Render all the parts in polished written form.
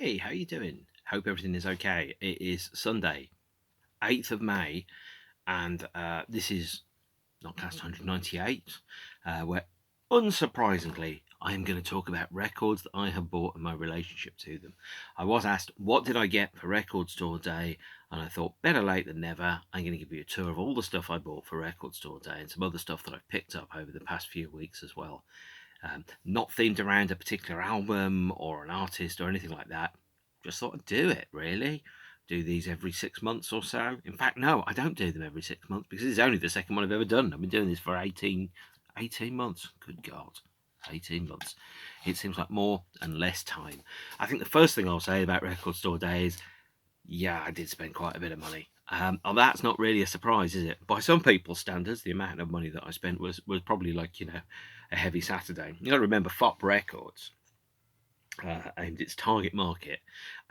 Hey, how you doing? Hope everything is okay. It is Sunday, 8th of May, and this is Notcast 198, where, unsurprisingly, I am going to talk about records that I have bought and my relationship to them. I was asked, what did I get for Record Store Day? And I thought, better late than never. I'm going to give you a tour of all the stuff I bought for Record Store Day and some other stuff that I've picked up over the past few weeks as well. Not themed around a particular album or an artist or anything like that. Just thought I'd do it, really. Do these every 6 months or so. In fact, no, I don't do them every 6 months because it's only the second one I've ever done. I've been doing this for 18 months. Good God, 18 months. It seems like more and less time. I think the first thing I'll say about Record Store Day is, yeah, I did spend quite a bit of money. That's not really a surprise, is it? By some people's standards, the amount of money that I spent was probably like, a heavy Saturday. You got to remember, FOP Records aimed its target market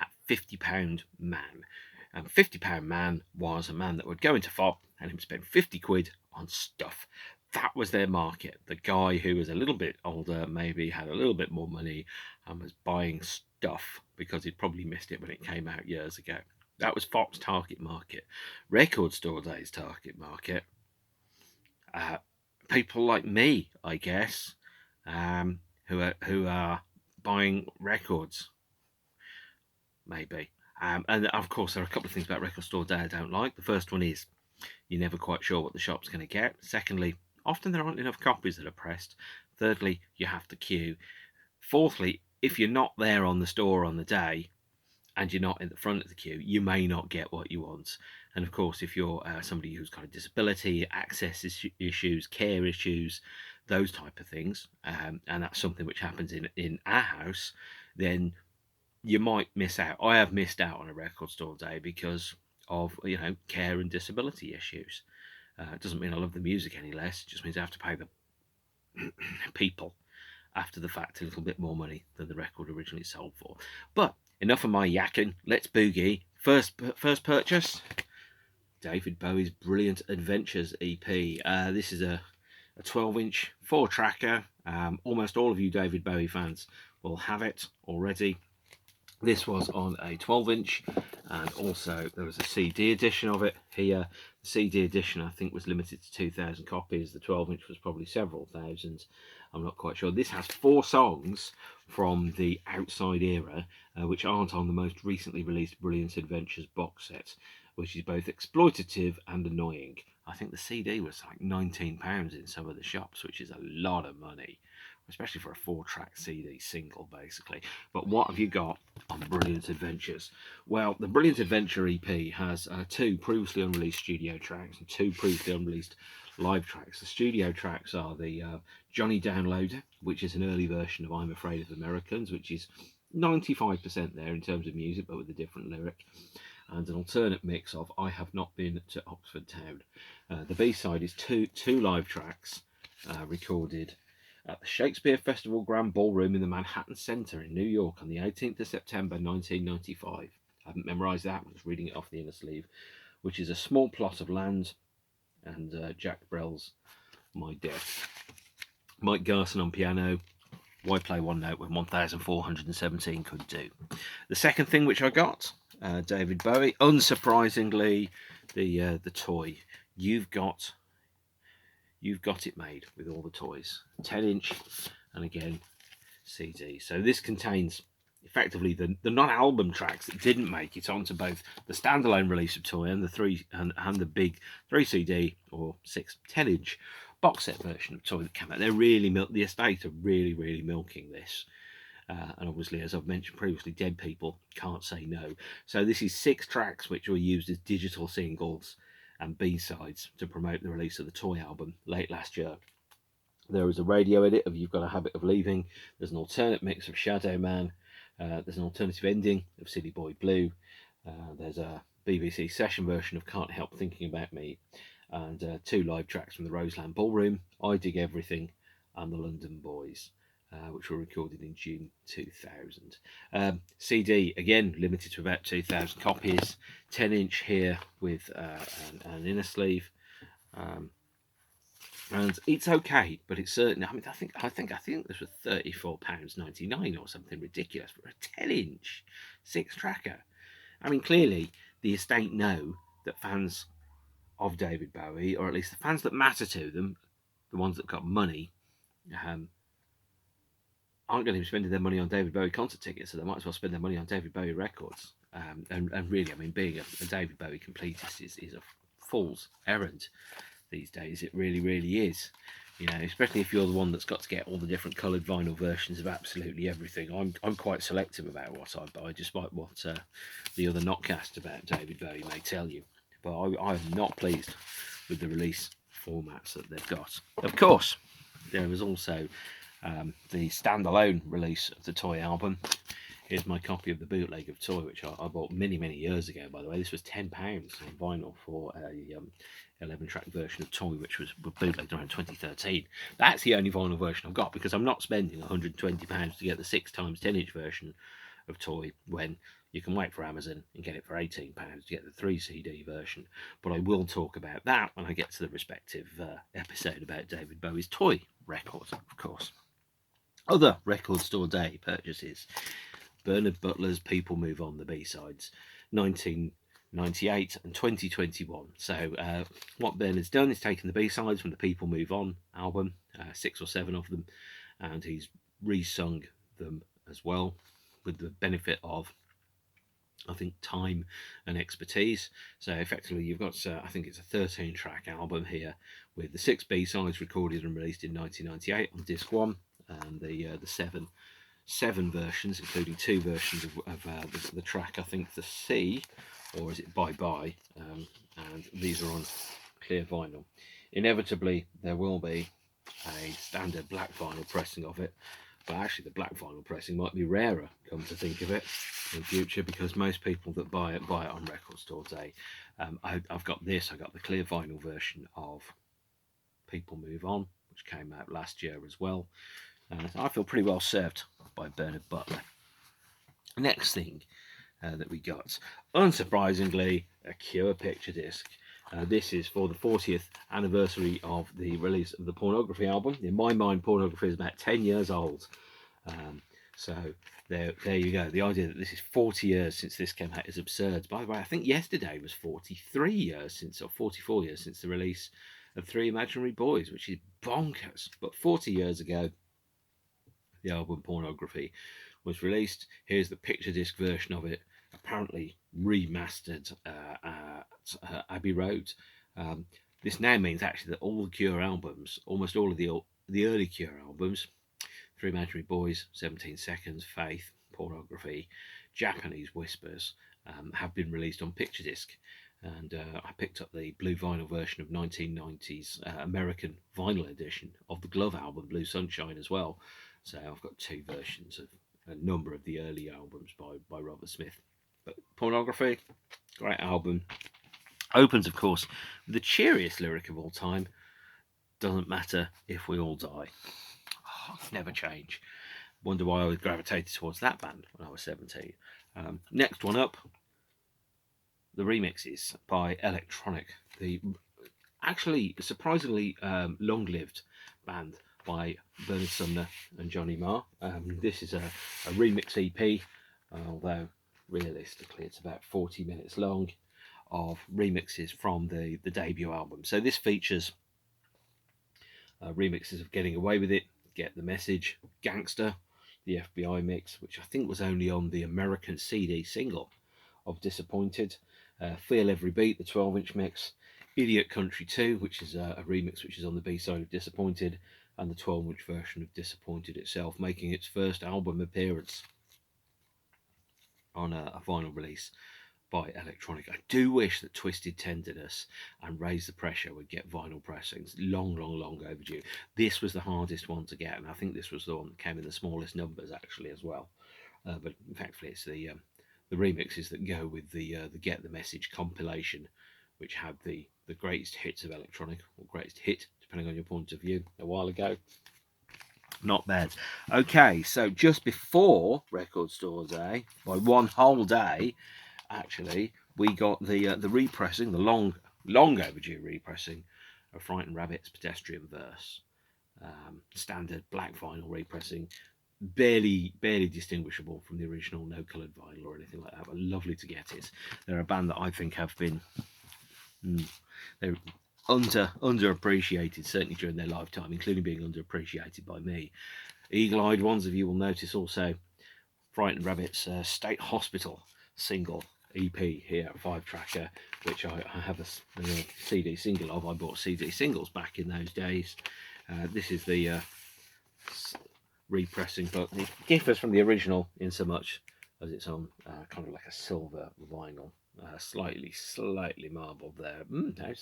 at £50 man. And £50 man was a man that would go into FOP and he'd spend 50 quid on stuff. That was their market. The guy who was a little bit older, maybe had a little bit more money and was buying stuff because he'd probably missed it when it came out years ago. That was FOP's target market. Record Store Day's target market, people like me, I guess, who are buying records, maybe. And of course, there are a couple of things about Record Store Day I don't like. The first one is you're never quite sure what the shop's going to get. Secondly, often there aren't enough copies that are pressed. Thirdly, you have to queue. Fourthly, if you're not there on the store on the day and you're not in the front of the queue, you may not get what you want. And of course, if you're somebody who's got a disability, access issues, care issues, those type of things, and that's something which happens in our house, then you might miss out. I have missed out on a Record Store Day because of care and disability issues. It doesn't mean I love the music any less. It just means I have to pay the people after the fact a little bit more money than the record originally sold for. But enough of my yakking. Let's boogie. First purchase, David Bowie's Brilliant Adventures EP. This is a 12-inch 4-tracker. Almost all of you David Bowie fans will have it already. This was on a 12-inch, and also there was a CD edition of it here. The CD edition, I think, was limited to 2,000 copies. The 12-inch was probably several thousand. I'm not quite sure. This has 4 songs from the Outside era, which aren't on the most recently released Brilliant Adventures box set, which is both exploitative and annoying. I think the CD was like £19 in some of the shops, which is a lot of money, especially for a 4-track CD single, basically. But what have you got on Brilliant Adventures? Well, the Brilliant Adventure EP has 2 previously unreleased studio tracks and 2 previously unreleased live tracks. The studio tracks are the Johnny Downloader, which is an early version of I'm Afraid of Americans, which is 95% there in terms of music, but with a different lyric, and an alternate mix of I Have Not Been to Oxford Town. The B-side is two live tracks recorded at the Shakespeare Festival Grand Ballroom in the Manhattan Center in New York on the 18th of September 1995. I haven't memorised that, I'm just reading it off the inner sleeve, which is a small plot of land and Jack Brel's My Death. Mike Garson on piano. Why play one note when 1,417 could do? The second thing which I got, David Bowie, unsurprisingly, the toy. You've got it made with all the toys. 10-inch, and again, CD. So this contains effectively the non-album tracks that didn't make it onto both the standalone release of Toy and the big 3 CD or 10-inch box set version of Toy that came out. They're really the estate are really milking this. And obviously, as I've mentioned previously, dead people can't say no. So this is 6 tracks which were used as digital singles and B-sides to promote the release of the Toy album late last year. There is a radio edit of You've Got a Habit of Leaving. There's an alternate mix of Shadow Man. There's an alternative ending of Silly Boy Blue. There's a BBC session version of Can't Help Thinking About Me. And 2 live tracks from the Roseland Ballroom, I Dig Everything and The London Boys, which were recorded in June 2000. CD, again, limited to about 2,000 copies. 10-inch here with an inner sleeve. And it's okay, but it's certainly. I mean, I think this was £34.99 or something ridiculous for a 10-inch 6-tracker. I mean, clearly the estate know that fans of David Bowie, or at least the fans that matter to them, the ones that got money, um, aren't going to be spending their money on David Bowie concert tickets, so they might as well spend their money on David Bowie records. And really, I mean, being a David Bowie completist is a fool's errand these days. It really, really is. You know, especially if you're the one that's got to get all the different coloured vinyl versions of absolutely everything. I'm quite selective about what I buy, despite what the other Notcast about David Bowie may tell you. But I am not pleased with the release formats that they've got. Of course, there was also the standalone release of the Toy album. Here's my copy of the bootleg of Toy, which I bought many, many years ago, by the way. This was £10 on vinyl for a 11-track version of Toy, which was bootlegged around 2013. That's the only vinyl version I've got, because I'm not spending £120 to get the 6x 10-inch version of Toy when you can wait for Amazon and get it for £18 to get the 3 CD version. But I will talk about that when I get to the respective episode about David Bowie's Toy record, of course. Other record store day purchases: Bernard Butler's People Move On, the B-sides, 1998 and 2021. So what Bernard's done is taken the B-sides from the People Move On album, 6 or 7 of them, and he's re-sung them as well, with the benefit of, I think, time and expertise. So effectively you've got, I think it's a 13-track album here, with the 6 B-sides recorded and released in 1998 on disc 1, and the 7 versions, including 2 versions of the track, I think the C, or is it Bye Bye, and these are on clear vinyl. Inevitably there will be a standard black vinyl pressing of it, but actually the black vinyl pressing might be rarer, come to think of it, in future, because most people that buy it on Record Store Day. I've got this, I got the clear vinyl version of People Move On, which came out last year as well. I feel pretty well served by Bernard Butler. Next thing that we got, unsurprisingly, a Cure picture disc. This is for the 40th anniversary of the release of the Pornography album. In my mind, Pornography is about 10 years old. So there you go. The idea that this is 40 years since this came out is absurd. By the way, I think yesterday was 43 years since, or 44 years since the release of Three Imaginary Boys, which is bonkers. But 40 years ago, the album Pornography was released. Here's the picture disc version of it, apparently remastered at Abbey Road. This now means actually that all the Cure albums, almost all of the early Cure albums, Three Imaginary Boys, 17 Seconds, Faith, Pornography, Japanese Whispers, have been released on picture disc. And I picked up the blue vinyl version of 1990's American vinyl edition of the Glove album, Blue Sunshine, as well. So I've got 2 versions of a number of the early albums by Robert Smith. But Pornography, great album. Opens, of course, with the cheeriest lyric of all time: doesn't matter if we all die. Oh, never change. Wonder why I gravitated towards that band when I was 17. Next one up, the remixes by Electronic, the actually surprisingly long-lived band by Bernard Sumner and Johnny Marr. This is a remix EP, although realistically it's about 40 minutes long, of remixes from the debut album. So this features remixes of Getting Away With It, Get the Message, Gangster, the FBI mix, which I think was only on the American CD single of Disappointed, Feel Every Beat, the 12-inch mix, Idiot Country 2, which is a remix which is on the B-side of Disappointed, and the 12-inch version of Disappointed itself, making its first album appearance on a vinyl release by Electronic. I do wish that Twisted Tenderness and Raise the Pressure would get vinyl pressings. Long overdue. This was the hardest one to get, and I think this was the one that came in the smallest numbers actually as well. But in fact, it's the remixes that go with the Get the Message compilation, which had the greatest hits of Electronic, or greatest hit, depending on your point of view, a while ago. Not bad. Okay, so just before Record Store Day, by one whole day, actually, we got the repressing, the long overdue repressing of Frightened Rabbit's Pedestrian Verse. Standard black vinyl repressing, barely distinguishable from the original, no coloured vinyl or anything like that, but lovely to get it. They're a band that I think have been they're underappreciated, certainly during their lifetime, including being underappreciated by me. Eagle-eyed ones of you will notice also Frightened Rabbit's State Hospital single EP here, 5-tracker, which I have a CD single of. I bought CD singles back in those days. This is the repressing, but it differs from the original in so much as it's on kind of like a silver vinyl, slightly marbled there.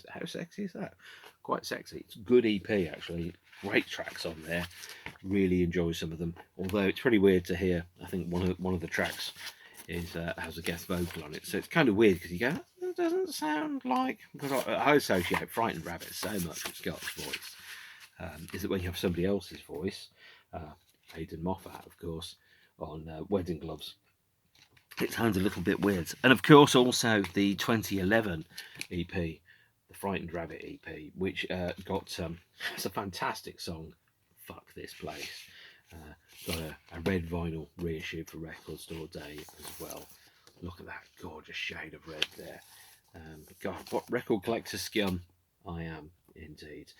How sexy is that? Quite sexy. It's a good EP actually. Great tracks on there. Really enjoy some of them. Although it's pretty weird to hear. I think one of the tracks is has a guest vocal on it, so it's kind of weird because you go, it doesn't sound like, because I associate Frightened Rabbit so much with Scott's voice. Is that when you have somebody else's voice, Aidan Moffat, of course, on Wedding Gloves, it sounds a little bit weird. And of course, also the 2011 EP, the Frightened Rabbit EP, which got it's a fantastic song, Fuck This Place. Got a red vinyl reissue for Record Store Day as well. Look at that gorgeous shade of red there. God, what record collector scum I am indeed.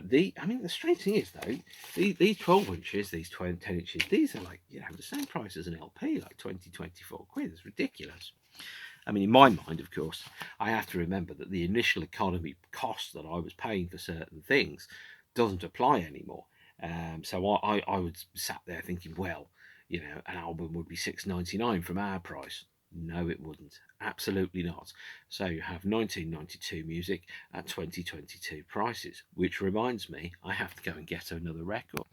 The strange thing is though, these 12 inches, these 10 inches, these are like, the same price as an LP, like 24 quid. It's ridiculous. I mean, in my mind, of course, I have to remember that the initial economy cost that I was paying for certain things doesn't apply anymore. So I was sat there thinking, well, an album would be £6.99 from our price. No, it wouldn't. Absolutely not. So you have 1992 music at 2022 prices, which reminds me, I have to go and get another record.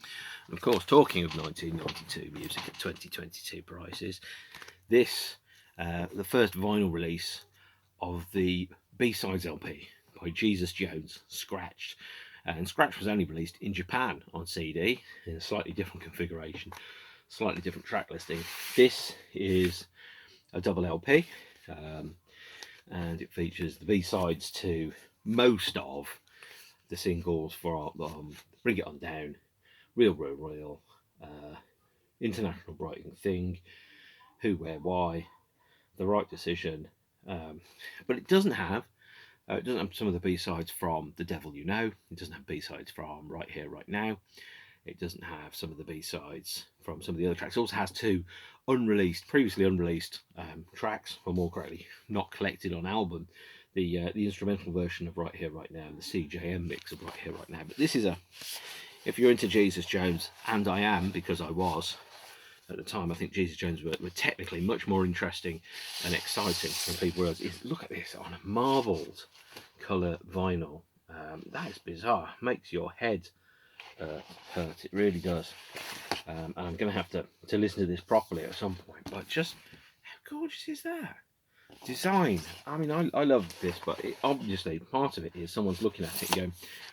And of course, talking of 1992 music at 2022 prices, this, the first vinyl release of the B-Sides LP by Jesus Jones, Scratched. And Scratch was only released in Japan on CD in a slightly different configuration, slightly different track listing. This is a double LP, and it features the B-sides to most of the singles for Bring It On Down, Real, International Brighting Thing, Who, Where, Why, The Right Decision, but it doesn't have some of the B-sides from The Devil You Know. It doesn't have B-sides from Right Here, Right Now. It doesn't have some of the B-sides from some of the other tracks. It also has two previously unreleased tracks, or more correctly, not collected on album. The instrumental version of Right Here, Right Now, and the CJM mix of Right Here, Right Now. But this is if you're into Jesus Jones, and I am, because I was, at the time, I think Jesus Jones were technically much more interesting and exciting than people realize. Look at this on a marbled colour vinyl. That is bizarre. Makes your head hurt. It really does. And I'm going to have to listen to this properly at some point. But just how gorgeous is that? Design. I mean, I love this, but obviously part of it is someone's looking at it and going,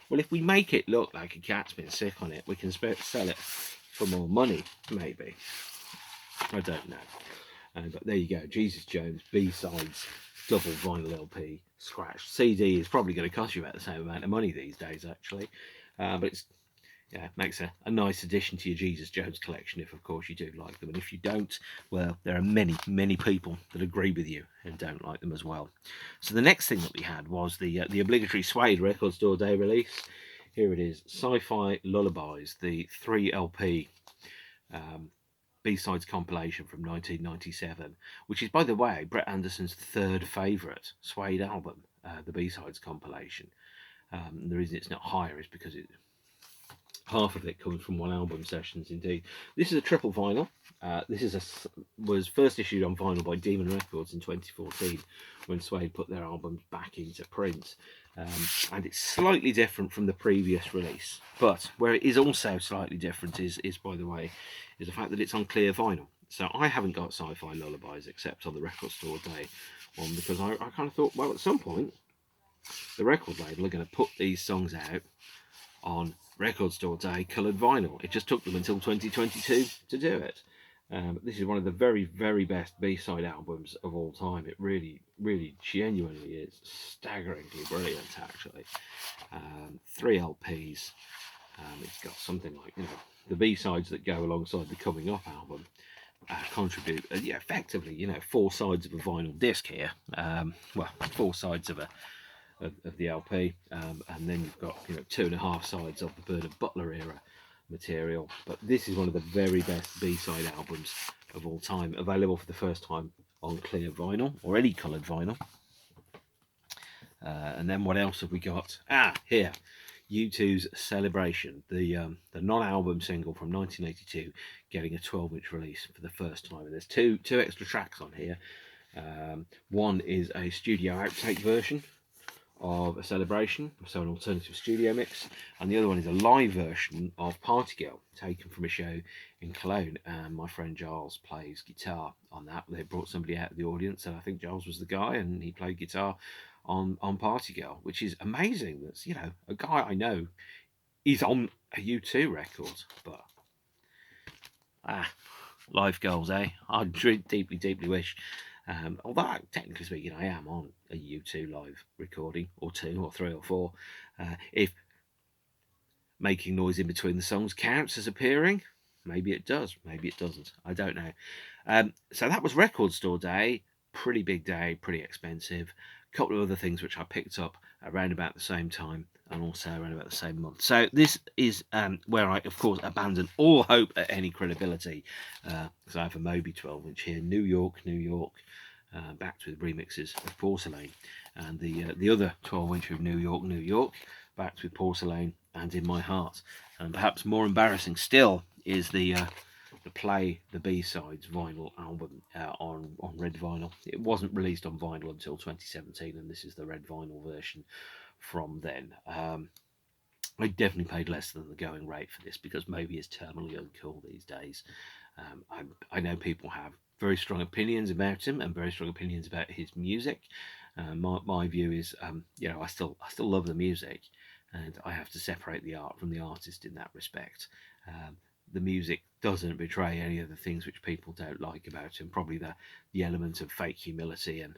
well, if we make it look like a cat's been sick on it, we can sell it for more money, maybe. I don't know. But there you go. Jesus Jones, B-sides, double vinyl LP, Scratched. CD is probably going to cost you about the same amount of money these days, actually. But it's makes a nice addition to your Jesus Jones collection, if of course you do like them. And if you don't, well, there are many people that agree with you and don't like them as well. So the next thing that we had was the obligatory Suede Record Store Day release. Here it is, Sci-Fi Lullabies, the 3 LP B-sides compilation from 1997, which is, by the way, Brett Anderson's third favourite Suede album, the B-sides compilation. The reason it's not higher is because half of it comes from one album sessions indeed. This is a triple vinyl. This was first issued on vinyl by Demon Records in 2014 when Suede put their albums back into print. And it's slightly different from the previous release. But where it is also slightly different is by the way, is the fact that it's on clear vinyl. So I haven't got Sci-Fi Lullabies except on the Record Store Day one, because I kind of thought, well, at some point, the record label are going to put these songs out on Record Store Day coloured vinyl. It just took them until 2022 to do it. This is one of the very, very best B-side albums of all time. It really, really, genuinely is staggeringly brilliant, actually. 3 LPs. It's got something like, the B-sides that go alongside the Coming Up album contribute, effectively, 4 sides of a vinyl disc here. Well, 4 sides of the LP, and then you've got 2.5 sides of the Bernard Butler era material. But this is one of the very best B-side albums of all time, available for the first time on clear vinyl or any coloured vinyl. And then what else have we got? Here, U2's Celebration, the non-album single from 1982, getting a 12-inch release for the first time. And there's two extra tracks on here. One is a studio outtake version of a Celebration, so an alternative studio mix, and the other one is a live version of Party Girl, taken from a show in Cologne. And my friend Giles plays guitar on that. They brought somebody out of the audience, and I think Giles was the guy, and he played guitar on Party Girl, which is amazing. That's a guy I know is on a U2 record, but life goals, eh? I deeply wish. Although technically speaking, I am on a U2 live recording, or 2 or 3 or 4. If making noise in between the songs counts as appearing, maybe it does, maybe it doesn't. I don't know. So that was Record Store Day. Pretty big day, pretty expensive. A couple of other things which I picked up around about the same time, and also around about the same month. So this is where I, of course, abandon all hope at any credibility, because I have a Moby 12-inch here, New York, backed with remixes of Porcelain, and the other 12-inch of New York, backed with Porcelain and In My Heart. And perhaps more embarrassing still is the Play the B-Sides vinyl album on red vinyl. It wasn't released on vinyl until 2017, and this is the red vinyl version from then. I definitely paid less than the going rate for this, because Moby is terminally uncool these days. I know people have very strong opinions about him and very strong opinions about his music. My view is, I still love the music, and I have to separate the art from the artist in that respect. The music doesn't betray any of the things which people don't like about him. Probably the element of fake humility and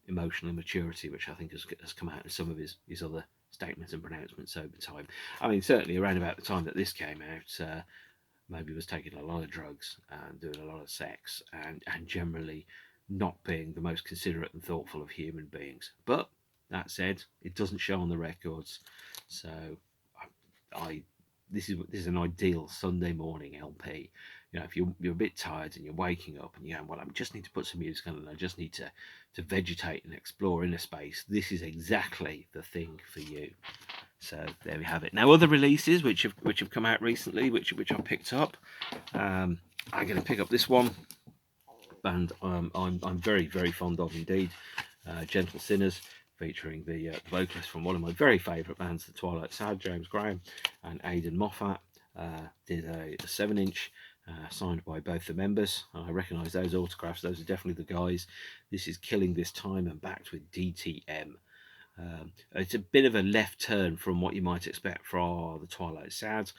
emotional immaturity, which I think has come out in some of his other statements and pronouncements over time. I mean, certainly around about the time that this came out, Moby was taking a lot of drugs and doing a lot of sex, and generally not being the most considerate and thoughtful of human beings. But that said, it doesn't show on the records, so this is an ideal Sunday morning LP. If you're a bit tired and you're waking up and you're going, well, I just need to put some music on and I just need to vegetate and explore inner space, this is exactly the thing for you. So there we have it. Now, other releases which have come out recently, which I picked up. I'm going to pick up this one band I'm very, very fond of indeed, Gentle Sinners, featuring the vocalist from one of my very favourite bands, the Twilight Sad, James Graham, and Aidan Moffat. Did a 7-inch signed by both the members. I recognise those autographs. Those are definitely the guys. This is Killing This Time, and backed with DTM. It's a bit of a left turn from what you might expect for the Twilight Sad,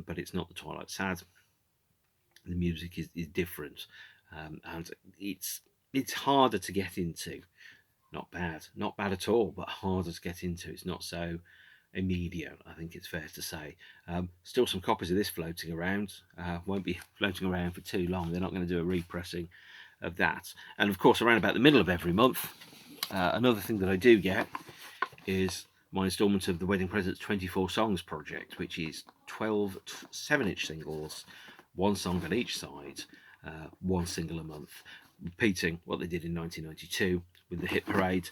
but it's not the Twilight Sad. The music is different, and it's harder to get into. Not bad at all, but harder to get into. It's not so immediate, I think it's fair to say. Still some copies of this floating around. Won't be floating around for too long. They're not going to do a repressing of that. And of course, around about the middle of every month, another thing that I do get is my instalment of the Wedding Presents 24 Songs project, which is 12 7-inch singles, one song on each side, one single a month, repeating what they did in 1992 with the Hit Parade.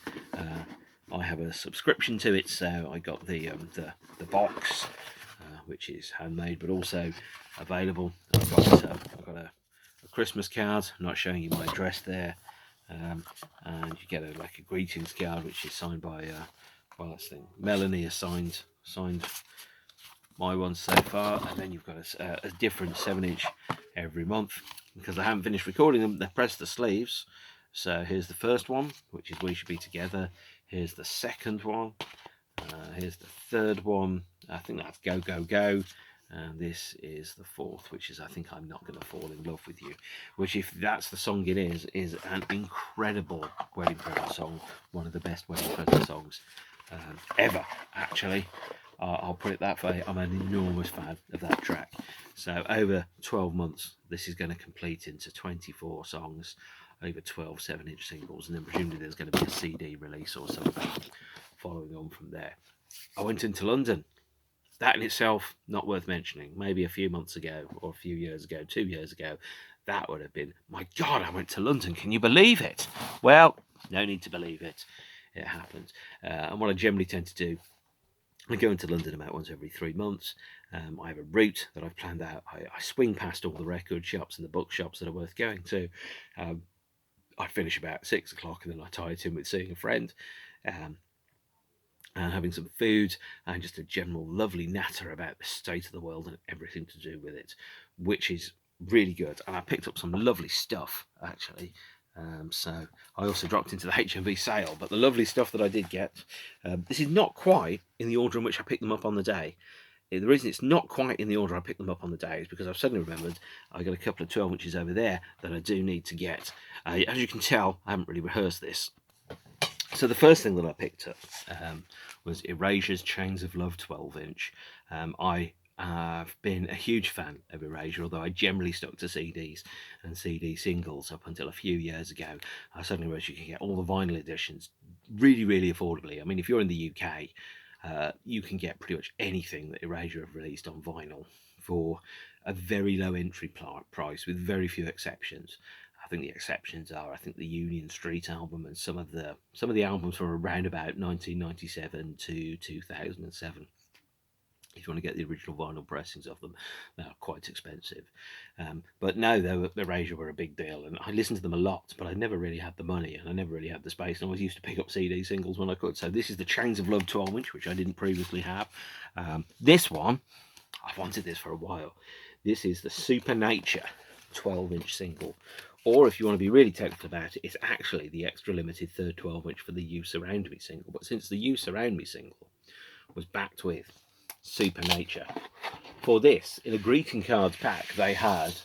I have a subscription to it, so I got the box, which is handmade but also available. I've got a Christmas card. I'm not showing you my address there, and you get a greetings card, which is signed by Melanie has signed my one so far, and then you've got a different 7-inch every month. Because I haven't finished recording them, they press the sleeves. So here's the first one, which is We Should Be Together. Here's the second one. Here's the third one. I think that's Go Go Go. and this is the fourth, which is I Think I'm Not Gonna Fall in Love with You, which, if that's the song it is an incredible wedding present song, one of the best wedding present songs ever, actually. I'll put it that way. I'm an enormous fan of that track. So over 12 months, this is going to complete into 24 songs, over 12 7-inch singles, and then presumably there's going to be a CD release or something following on from there. I went into London. That in itself, not worth mentioning. Maybe a few months ago, or a few years ago, 2 years ago, that would have been, my God, I went to London. Can you believe it? Well, no need to believe it. It happened. And what I generally tend to do, I go into London about once every 3 months. I have a route that I've planned out. I swing past all the record shops and the bookshops that are worth going to. I finish about 6 o'clock, and then I tie it in with seeing a friend, and having some food, and just a general lovely natter about the state of the world and everything to do with it, which is really good. And I picked up some lovely stuff, actually. So I also dropped into the Hmv Sale, but the lovely stuff that I did get, this is not quite in the order in which I picked them up on the day. The reason it's not quite in the order I picked them up on the day is because I've suddenly remembered I got a couple of 12 inches over there that I do need to get. As you can tell, I haven't really rehearsed this. So the first thing that I picked up was Erasure's Chains of Love 12-inch. I've been a huge fan of Erasure, although I generally stuck to CDs and CD singles up until a few years ago. I suddenly realised you can get all the vinyl editions really, really affordably. I mean, if you're in the UK, you can get pretty much anything that Erasure have released on vinyl for a very low entry price, with very few exceptions. I think the exceptions are, I think, the Union Street album and some of the albums from around about 1997 to 2007. If you want to get the original vinyl pressings of them, they're quite expensive. But no, Erasure were a big deal, and I listened to them a lot, but I never really had the money, and I never really had the space, and I always used to pick up CD singles when I could. So this is the Chains of Love 12-inch, which I didn't previously have. This one, I've wanted this for a while. This is the Supernature 12-inch single. Or if you want to be really technical about it, it's actually the extra limited third 12-inch for the You Surround Me single. But since the You Surround Me single was backed with Supernature, for this, in a greeting cards pack, they had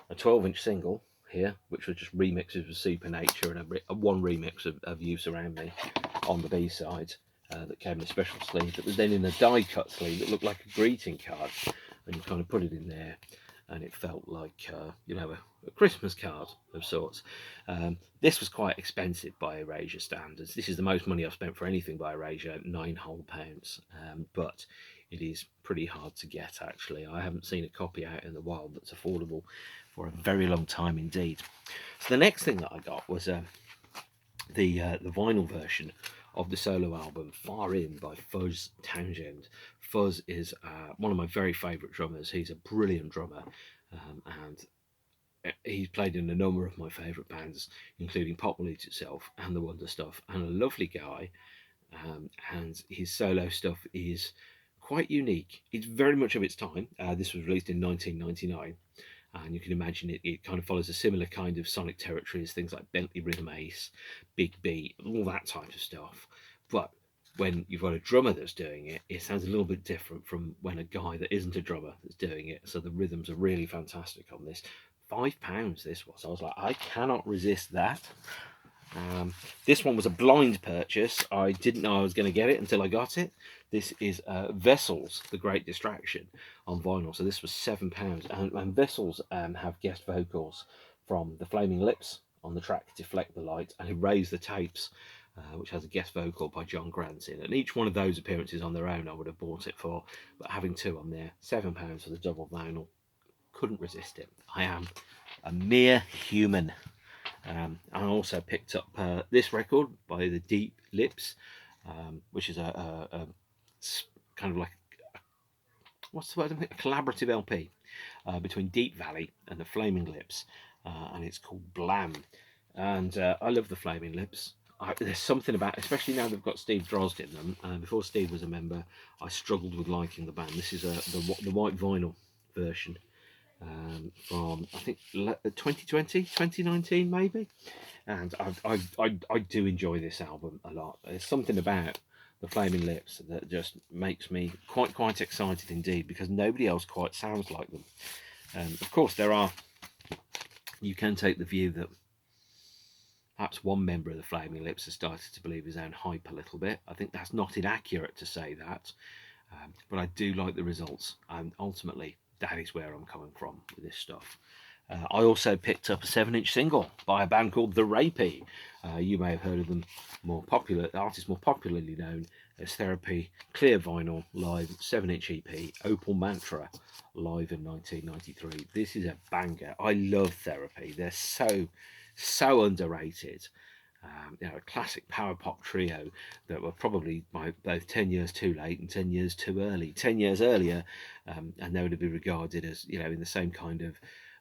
a 12-inch single here, which was just remixes of Supernature, and a one remix of You Surround Me on the B-side, that came in a special sleeve that was then in a die-cut sleeve that looked like a greeting card, and you kind of put it in there, and it felt like a Christmas card of sorts. This was quite expensive by Erasure standards. This is the most money I've spent for anything by Erasure, £9 whole, but it is pretty hard to get, actually. I haven't seen a copy out in the wild that's affordable for a very long time indeed. So the next thing that I got was the vinyl version of the solo album Far In by Fuzz Townsend. Fuzz is one of my very favourite drummers. He's a brilliant drummer, and he's played in a number of my favourite bands, including Pop Will Eat Itself and The Wonder Stuff, and a lovely guy. And his solo stuff is quite unique. It's very much of its time. This was released in 1999. And you can imagine it kind of follows a similar kind of sonic territory as things like Bentley Rhythm Ace, Big Beat, all that type of stuff. But when you've got a drummer that's doing it, it sounds a little bit different from when a guy that isn't a drummer that's doing it. So the rhythms are really fantastic on this. £5 this was. I was like, I cannot resist that. This one was a blind purchase. I didn't know I was going to get it until I got it. This is Vessels, The Great Distraction on vinyl. So this was £7. And Vessels have guest vocals from The Flaming Lips on the track Deflect the Light, and Erase the Tapes, which has a guest vocal by John Grant in. And each one of those appearances on their own I would have bought it for, but having two on there, £7 for the double vinyl, couldn't resist it. I am a mere human. I also picked up this record by the Deep Lips, which is a kind of like what's the word? A collaborative LP between Deep Valley and the Flaming Lips, and it's called Blam. And I love the Flaming Lips. There's something about, especially now they've got Steve Drozd in them. Before Steve was a member, I struggled with liking the band. This is the white vinyl version. From I think 2020, 2019 maybe, and I do enjoy this album a lot. There's something about the Flaming Lips that just makes me quite excited indeed, because nobody else quite sounds like them. Of course, you can take the view that perhaps one member of the Flaming Lips has started to believe his own hype a little bit. I think that's not inaccurate to say that, but I do like the results, and ultimately that is where I'm coming from with this stuff. I also picked up a 7-inch single by a band called The Rapey. You may have heard of them, the artist more popularly known as Therapy, clear vinyl, live 7-inch EP, Opal Mantra, live in 1993. This is a banger. I love Therapy. They're so underrated. A classic power pop trio that were probably both 10 years too late and 10 years too early. 10 years earlier, and they would be regarded as, in the same kind of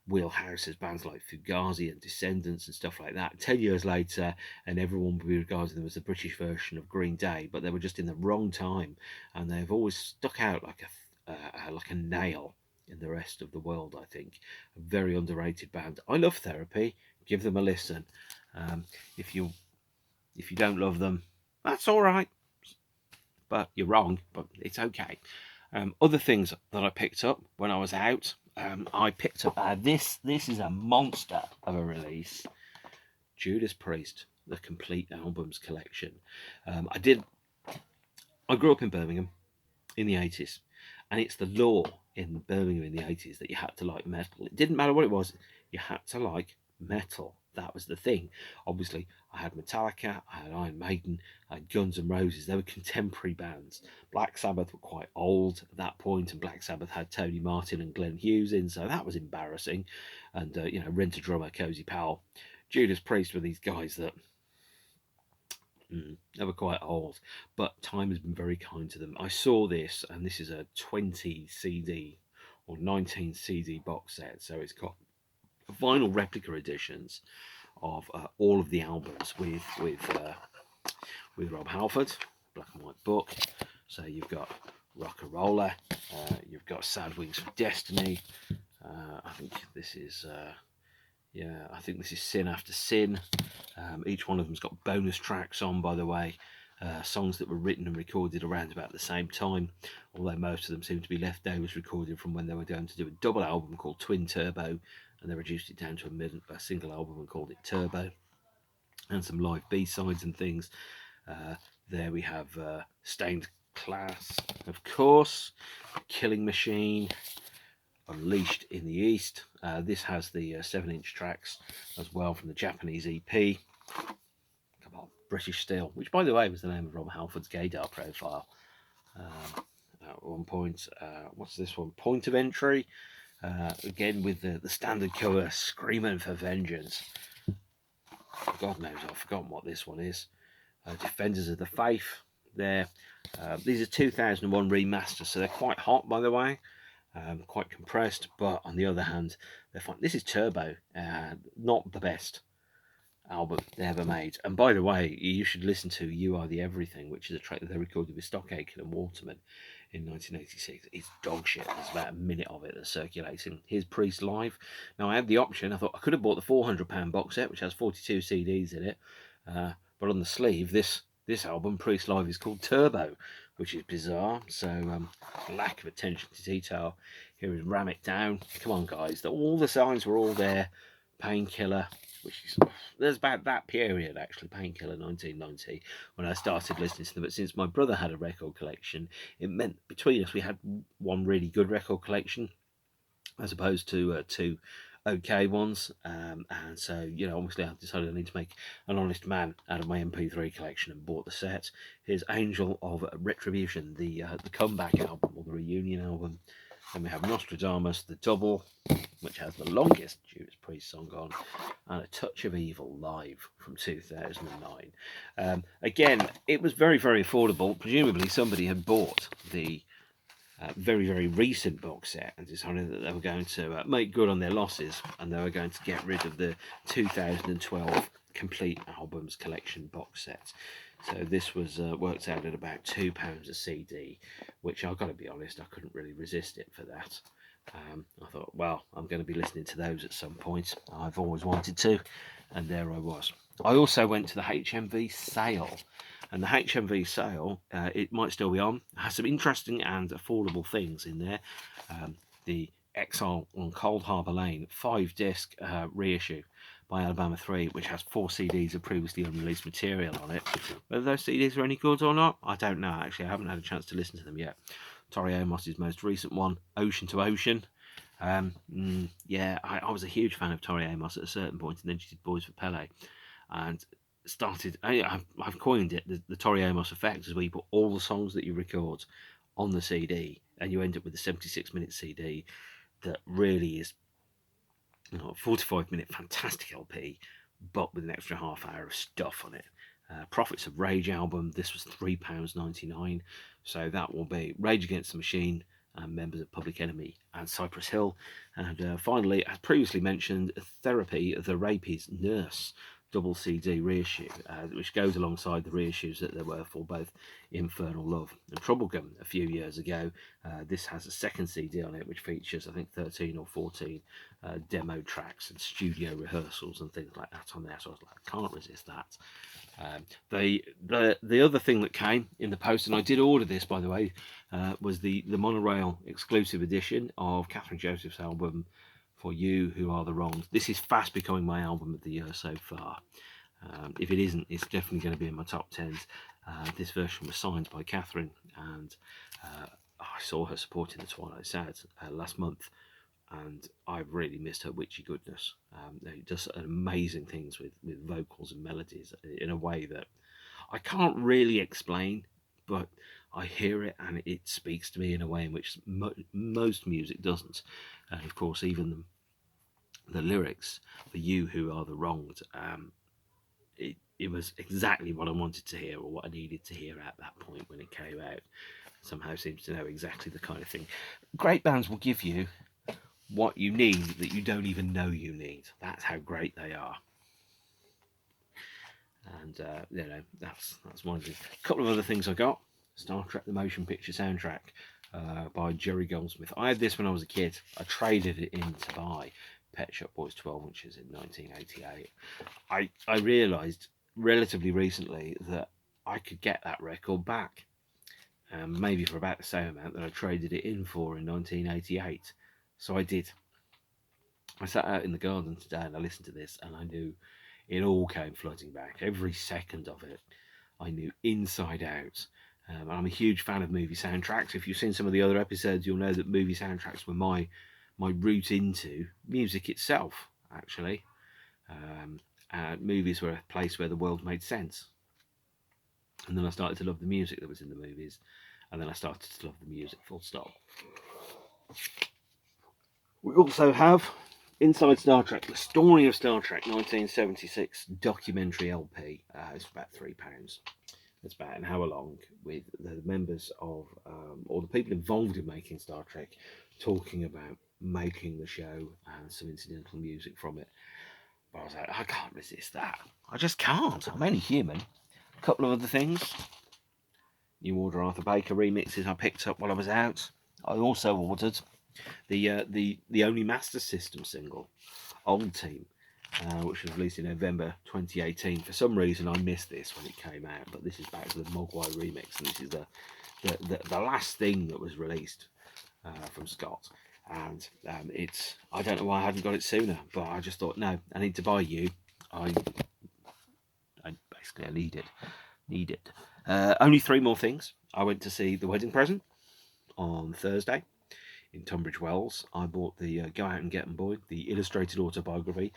wheelhouse as bands like Fugazi and Descendants and stuff like that. 10 years later, and everyone would be regarding them as the British version of Green Day, but they were just in the wrong time, and they've always stuck out like a nail in the rest of the world. I think a very underrated band. I love Therapy. Give them a listen. If you don't love them, that's all right, but you're wrong. But it's okay. Other things that I picked up when I was out. I picked up this is a monster of a release. Judas Priest, the complete albums collection. I grew up in Birmingham in the 80s, and it's the law in Birmingham in the 80s that you had to like metal. It didn't matter what it was, you had to like metal. That was the thing. Obviously, I had Metallica, I had Iron Maiden, I had Guns N' Roses. They were contemporary bands. Black Sabbath were quite old at that point, and Black Sabbath had Tony Martin and Glenn Hughes in, so that was embarrassing. And, Rent a Drummer, Cozy Powell. Judas Priest were these guys that they were quite old, but time has been very kind to them. I saw this, and this is a 20 CD or 19 CD box set, so it's got vinyl replica editions of all of the albums with Rob Halford, black and white book. So you've got Rock and Roller, you've got Sad Wings for Destiny. I think this is Sin After Sin. Each one of them's got bonus tracks on, by the way, songs that were written and recorded around about the same time, although most of them seem to be leftovers recorded from when they were going to do a double album called Twin Turbo, and they reduced it down to a single album and called it Turbo, and some live B-sides and things. There we have Stained Class, of course, Killing Machine, Unleashed in the East. This has the 7-inch tracks as well from the Japanese EP. Come on, British Steel, which by the way was the name of Rob Halford's gaydar profile at one point. What's this one? Point of Entry. Again with the standard cover, Screaming for Vengeance. God knows, I've forgotten what this one is. Defenders of the Faith. These are 2001 remasters, so they're quite hot, by the way. Quite compressed, but on the other hand, they're fine. This is Turbo, not the best album they ever made. And by the way, you should listen to You Are the Everything, which is a track that they recorded with Stock Aitken and Waterman in 1986. It's dog shit. There's about a minute of it that's circulating. Here's Priest live. Now, I had the option. I thought I could have bought the £400 box set, which has 42 CDs in it. But on the sleeve, this album, Priest Live, is called Turbo, which is bizarre. So, lack of attention to detail. Here is Ram It Down. Come on, guys. All the signs were all there. Painkiller, which is... There's about that period, actually, Painkiller 1990, when I started listening to them. But since my brother had a record collection, it meant between us we had one really good record collection, as opposed to two okay ones. And so, obviously I decided I need to make an honest man out of my MP3 collection and bought the set. Here's Angel of Retribution, the comeback album, or the reunion album. Then we have Nostradamus, the double, which has the longest Judas Priest song on, and A Touch of Evil live from 2009. Again, it was very, very affordable. Presumably somebody had bought the very, very recent box set and decided that they were going to make good on their losses, and they were going to get rid of the 2012 complete albums collection box set. So this was worked out at about £2 a CD, which I've got to be honest, I couldn't really resist it for that. I thought, well, I'm going to be listening to those at some point. I've always wanted to, and there I was. I also went to the Hmv Sale. And the HMV Sale, it might still be on. It has some interesting and affordable things in there. The Exile on Cold Harbour Lane 5-disc reissue by Alabama 3, which has 4 CDs of previously unreleased material on it. Whether those CDs are any good or not, I don't know. Actually, I haven't had a chance to listen to them yet. Tori Amos's most recent one, Ocean to Ocean. Yeah, I was a huge fan of Tori Amos at a certain point, and then she did Boys for Pele, and started. I've coined it the Tori Amos effect, is where you put all the songs that you record on the CD, and you end up with a 76-minute CD that really is, a 45-minute fantastic LP, but with an extra half hour of stuff on it. Prophets of Rage album, this was £3.99, so that will be Rage Against the Machine, members of Public Enemy and Cypress Hill. And finally, as previously mentioned, Therapy, the Rapies Nurse double CD reissue, which goes alongside the reissues that there were for both Infernal Love and Troublegum a few years ago. This has a second CD on it, which features, I think, 13 or 14 demo tracks and studio rehearsals and things like that on there. So I was like, I can't resist that. The other thing that came in the post, and I did order this, by the way, was the monorail exclusive edition of Catherine Joseph's album For You Who Are the Wrongs. This is fast becoming my album of the year so far. If it isn't, it's definitely going to be in my top 10s. This version was signed by Catherine, and I saw her supporting the Twilight Sad last month, and I've really missed her witchy goodness. It does amazing things with vocals and melodies in a way that I can't really explain, but I hear it and it speaks to me in a way in which most music doesn't. And of course, even the lyrics, For You Who Are the Wronged, it was exactly what I wanted to hear, or what I needed to hear at that point when it came out. Somehow seems to know exactly the kind of thing. Great bands will give you what you need that you don't even know you need. That's how great they are. And that's one of the couple of other things I got. Star Trek the Motion Picture soundtrack by Jerry Goldsmith. I had this when I was a kid. I traded it in to buy Pet Shop Boys 12 inches in 1988. I realised relatively recently that I could get that record back, maybe for about the same amount that I traded it in for in 1988. So I did. I sat out in the garden today and I listened to this, and I knew it all came flooding back. Every second of it, I knew inside out. I'm a huge fan of movie soundtracks. If you've seen some of the other episodes, you'll know that movie soundtracks were my route into music itself, actually. Movies were a place where the world made sense. And then I started to love the music that was in the movies. And then I started to love the music, full stop. We also have Inside Star Trek, the story of Star Trek 1976 documentary LP. It's about £3. It's about an hour long, with the members of, or the people involved in making Star Trek, talking about making the show and some incidental music from it. But I was like, I can't resist that. I just can't. I'm only human. A couple of other things. New Order Arthur Baker remixes I picked up while I was out. I also ordered the Only Master System single, Old Team, which was released in November 2018. For some reason, I missed this when it came out, but this is back to the Mogwai remix, and this is the last thing that was released from Scott. And it's, I don't know why I hadn't got it sooner, but I just thought, no, I need to buy you. I need it. Only 3 more things. I went to see The Wedding Present on Thursday in Tunbridge Wells. I bought the Go Out and Get 'Em Boy, the illustrated autobiography,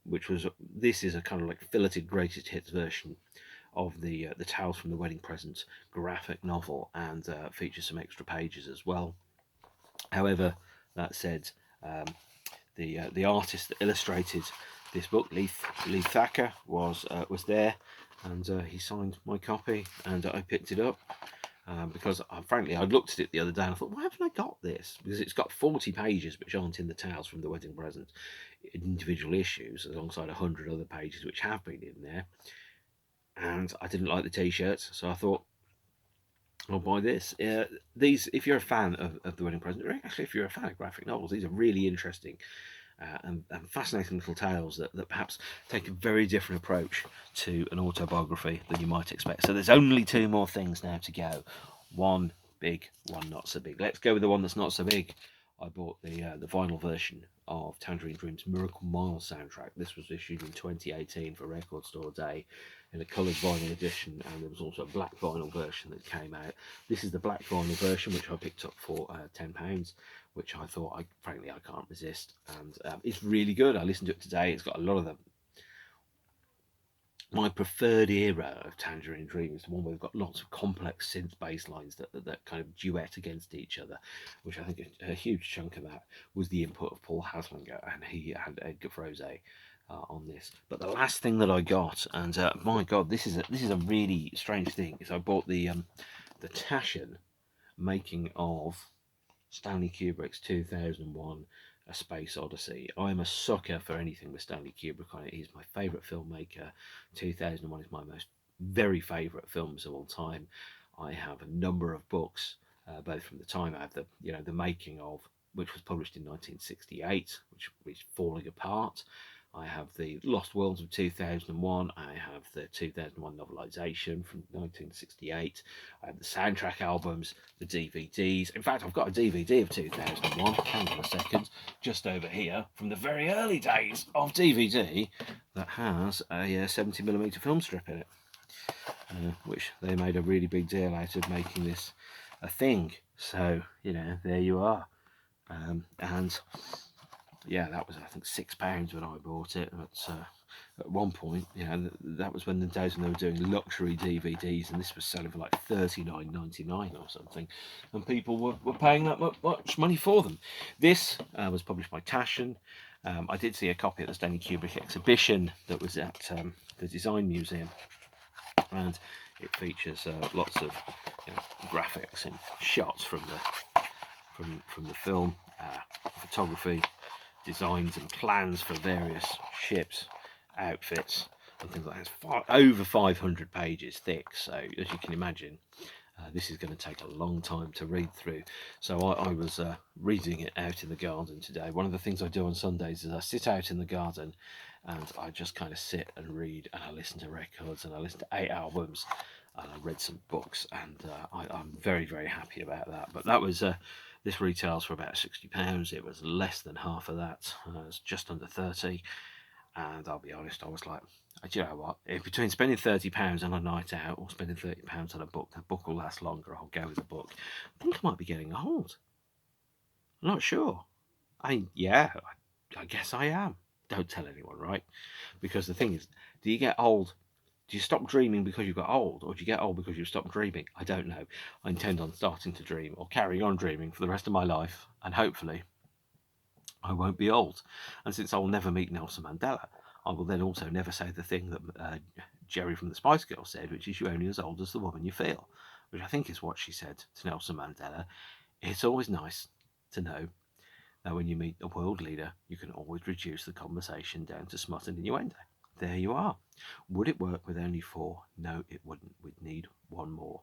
this is a kind of like filleted greatest hits version of the Tales from the Wedding Present graphic novel, and features some extra pages as well. However, that said, the artist that illustrated this book, Lee Thacker, was there, and he signed my copy, and I picked it up. Because frankly, I looked at it the other day and I thought, why haven't I got this? Because it's got 40 pages which aren't in the Tales from the Wedding Present individual issues, alongside 100 other pages which have been in there. And I didn't like the t-shirts, so I thought, I'll buy this. These, if you're a fan of the Wedding Present, or actually if you're a fan of graphic novels, these are really interesting and fascinating little tales that perhaps take a very different approach to an autobiography than you might expect. So there's only 2 more things now to go. One big, one not so big. Let's go with the one that's not so big. I bought the vinyl version of Tangerine Dream's Miracle Mile soundtrack. This was issued in 2018 for Record Store Day in a coloured vinyl edition, and there was also a black vinyl version that came out. This is the black vinyl version, which I picked up for £10, which I thought, frankly, I can't resist, and it's really good. I listened to it today. It's got a lot of my preferred era of Tangerine Dream is the one where we've got lots of complex synth bass lines that kind of duet against each other, which I think a huge chunk of that was the input of Paul Haslinger, and he had Edgar Froese on this. But the last thing that I got, and my God, this is a really strange thing, is I bought the Taschen making of Stanley Kubrick's 2001 A Space Odyssey. I'm a sucker for anything with Stanley Kubrick on it. He's my favourite filmmaker. 2001 is my very favourite films of all time. I have a number of books, both from the time I have the making of, which was published in 1968, which is falling apart. I have the Lost Worlds of 2001. I have the 2001 novelisation from 1968. I have the soundtrack albums, the DVDs. In fact, I've got a DVD of 2001. Hang on a second, just over here, from the very early days of DVD, that has a 70mm film strip in it, which they made a really big deal out of making this a thing. So, there you are. And yeah, that was, I think, £6 when I bought it. But at one point, that was when the days when they were doing luxury DVDs, and this was selling for like $39.99 or something, and people were paying that much money for them. This was published by Taschen. I did see a copy at the Stanley Kubrick exhibition that was at the Design Museum, and it features lots of graphics and shots from the film, photography, designs and plans for various ships, outfits, and things like that. It's over 500 pages thick, so as you can imagine, this is going to take a long time to read through. So I was reading it out in the garden today. One of the things I do on Sundays is I sit out in the garden and I just kind of sit and read, and I listen to records, and I listen to 8 albums, and I read some books, and I'm very, very happy about that. But that was this retails for about £60. It was less than half of that. It was just under 30. And I'll be honest, I was like, do you know what? If between spending £30 on a night out or spending £30 on a book will last longer, I'll go with a book. I think I might be getting old. I'm not sure. I guess I am. Don't tell anyone, right? Because the thing is, do you get old? Do you stop dreaming because you got old, or do you get old because you stopped dreaming? I don't know. I intend on starting to dream, or carrying on dreaming for the rest of my life, and hopefully I won't be old. And since I'll never meet Nelson Mandela, I will then also never say the thing that Jerry from the Spice Girls said, which is, you're only as old as the woman you feel, which I think is what she said to Nelson Mandela. It's always nice to know that when you meet a world leader, you can always reduce the conversation down to smut and innuendo. There you are. Would it work with only 4? No, it wouldn't. We'd need one more.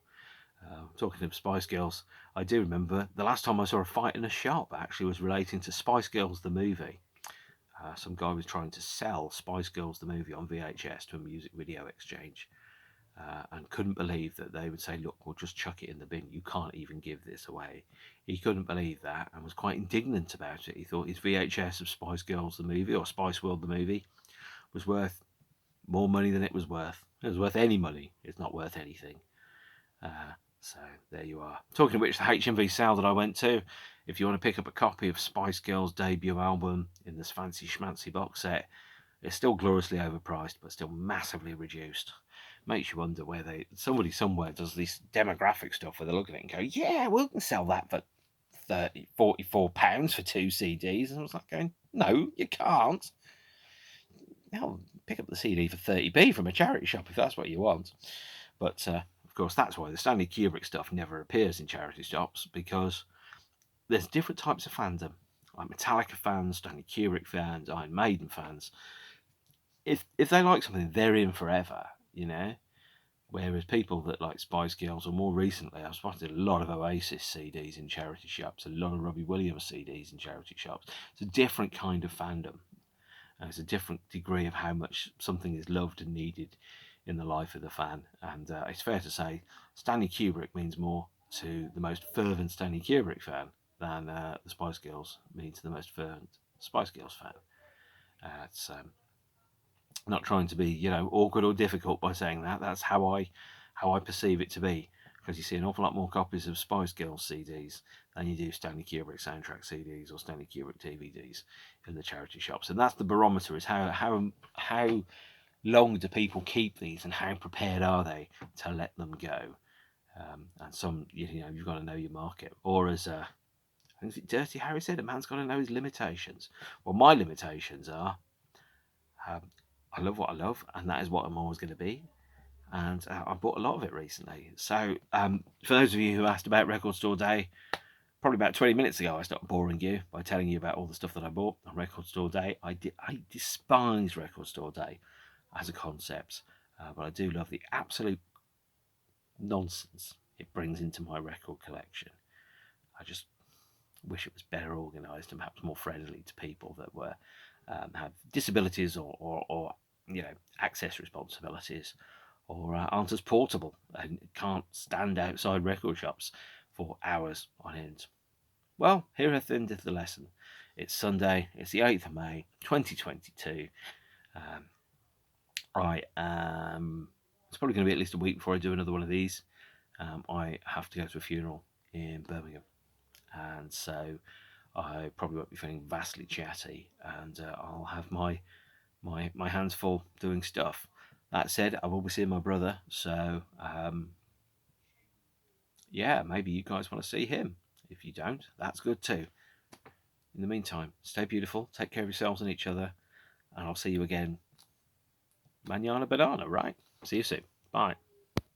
Talking of Spice Girls, I do remember the last time I saw a fight in a shop actually was relating to Spice Girls the movie. Some guy was trying to sell Spice Girls the movie on VHS to a music video exchange, and couldn't believe that they would say, look, we'll just chuck it in the bin. You can't even give this away. He couldn't believe that and was quite indignant about it. He thought his VHS of Spice Girls the movie, or Spice World the movie, was worth more money than it was worth. It was worth any money. It's not worth anything. So there you are. Talking of which, the Hmv Sale that I went to, if you want to pick up a copy of Spice Girls' debut album in this fancy schmancy box set, it's still gloriously overpriced, but still massively reduced. Makes you wonder where somebody somewhere does this demographic stuff where they look at it and go, yeah, we can sell that for £44 for 2 CDs. And I was like going, no, you can't. Now pick up the CD for 30p from a charity shop if that's what you want. But of course, that's why the Stanley Kubrick stuff never appears in charity shops, because there's different types of fandom. Like Metallica fans, Stanley Kubrick fans, Iron Maiden fans. If they like something, they're in forever, Whereas people that like Spice Girls, or more recently, I've spotted a lot of Oasis CDs in charity shops, a lot of Robbie Williams CDs in charity shops. It's a different kind of fandom. It's a different degree of how much something is loved and needed in the life of the fan. And it's fair to say Stanley Kubrick means more to the most fervent Stanley Kubrick fan than the Spice Girls mean to the most fervent Spice Girls fan. It's not trying to be, awkward or difficult by saying that. That's how I perceive it to be. Because you see an awful lot more copies of Spice Girls CDs than you do Stanley Kubrick soundtrack CDs or Stanley Kubrick DVDs in the charity shops, and that's the barometer: is how long do people keep these, and how prepared are they to let them go? And some, you've got to know your market, or as I think it's Dirty Harry said, a man's got to know his limitations. Well, my limitations are I love what I love, and that is what I'm always going to be. And I bought a lot of it recently. So for those of you who asked about Record Store Day, probably about 20 minutes ago, I started boring you by telling you about all the stuff that I bought on Record Store Day. I despise Record Store Day as a concept, but I do love the absolute nonsense it brings into my record collection. I just wish it was better organised and perhaps more friendly to people that were have disabilities or access responsibilities, or aren't as portable and can't stand outside record shops for hours on end. Well, here hath endeth the lesson. It's Sunday, it's the 8th of May, 2022. It's probably going to be at least a week before I do another one of these. I have to go to a funeral in Birmingham, and so I probably won't be feeling vastly chatty, and I'll have my hands full doing stuff. That said, I will be seeing my brother, so yeah, maybe you guys want to see him. If you don't, that's good too. In the meantime, stay beautiful, take care of yourselves and each other, and I'll see you again. Manana banana, right? See you soon. Bye.